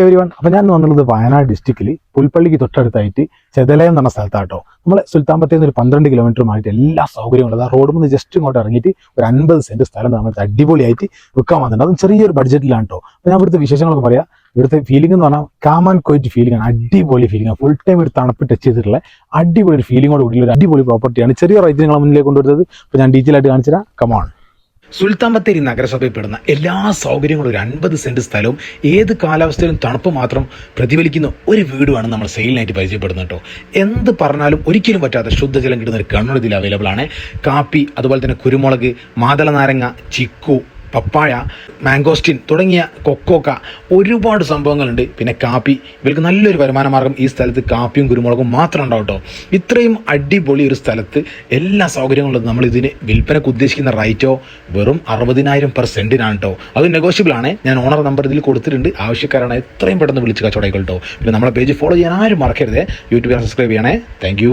Everyone, അപ്പോൾ ഞാൻ വന്നുള്ളത് വയനാട് ഡിസ്ട്രിക്റ്റിൽ പുൽപ്പള്ളിക്ക് തൊട്ടടുത്തായിട്ട് ചെതലയം എന്ന സ്ഥലത്താട്ടോ. നമ്മൾ സുൽത്താൻ ബത്തേരിയിൽ നിന്ന് ഒരു 12 കിലോമീറ്റർ മാറിയിട്ട് എല്ലാ സൗകര്യങ്ങളും ആ റോഡ് നിന്ന് ജസ്റ്റ് ഇങ്ങോട്ട് ഇറങ്ങിയിട്ട് ഒരു 50 സെന്റ് സ്ഥലം നമുക്ക് അടിപൊളിയായിട്ട് വിൽക്കാൻ വന്നിട്ടുണ്ട്. അതും ചെറിയൊരു ബഡ്ജറ്റിലാണ് കേട്ടോ. അപ്പോൾ ഞാൻ ഇവിടുത്തെ വിശേഷങ്ങളൊക്കെ പറയാം. ഇവിടുത്തെ ഫീലിംഗ് എന്ന് പറഞ്ഞാൽ കാം ആൻഡ് ക്വയറ്റ് ഫീലിംഗ് ആണ്. അടിപൊളി ഫീലിംഗ് ആണ്. ഫുൾ ടൈം ഒരു തണുപ്പ് ടച്ച് ചെയ്തിട്ടുള്ള അടിപൊളി ഒരു ഫീലിംഗോട് കൂടിയുള്ള ഒരു അടിപൊളി പ്രോപ്പർട്ടിയാണ്. ചെറിയ റേറ്റ് നിങ്ങളെ മുന്നിലേക്ക് കൊണ്ടുവരുന്നത്. അപ്പോൾ ഞാൻ ഡീറ്റെയിൽ ആയിട്ട് കാണിച്ചു തരാം. കമോൺ. സുൽത്താൻ ബത്തേരി നഗരസഭയിൽ പെടുന്ന എല്ലാ സൗകര്യങ്ങളും ഒരു 50 സെന്റ് സ്ഥലവും ഏത് കാലാവസ്ഥയിലും തണുപ്പ് മാത്രം പ്രതിഫലിക്കുന്ന ഒരു വീടുമാണ് നമ്മൾ സെയിലിനായിട്ട് പരിചയപ്പെടുന്നത് കേട്ടോ. എന്ത് പറഞ്ഞാലും ഒരിക്കലും പറ്റാത്ത ശുദ്ധജലം കിട്ടുന്ന ഒരു കണ്ണൂർ ഇതിൽ അവൈലബിൾ ആണ്. കാപ്പി, അതുപോലെ തന്നെ കുരുമുളക്, മാതള നാരങ്ങ, ചിക്കു, പപ്പായ, മാംഗോസ്റ്റിൻ തുടങ്ങിയ കൊക്കോക്ക ഒരുപാട് സംഭവങ്ങളുണ്ട്. പിന്നെ കാപ്പി, ഇവർക്ക് നല്ലൊരു വരുമാന മാർഗം ഈ സ്ഥലത്ത് കാപ്പിയും കുരുമുളകും മാത്രം ഉണ്ടാവും കേട്ടോ. ഇത്രയും അടിപൊളി ഒരു സ്ഥലത്ത് എല്ലാ സൗകര്യങ്ങളും നമ്മൾ ഇതിന് വിൽപ്പനക്ക് ഉദ്ദേശിക്കുന്ന റേറ്റോ വെറും 60,000 പെർ സെന്റിനാണ് കേട്ടോ. അത് നെഗോഷ്യബിൾ ആണ്. ഞാൻ ഓണർ നമ്പർ ഇതിൽ കൊടുത്തിട്ടുണ്ട്. ആവശ്യക്കാരാണ് എത്രയും പെട്ടെന്ന് വിളിച്ച് കച്ചവടം കേട്ടോ. പിന്നെ നമ്മളെ പേജ് ഫോളോ ചെയ്യാൻ ആരും മറക്കരുത്. യൂട്യൂബിൽ സബ്സ്ക്രൈബ് ചെയ്യണേ. താങ്ക്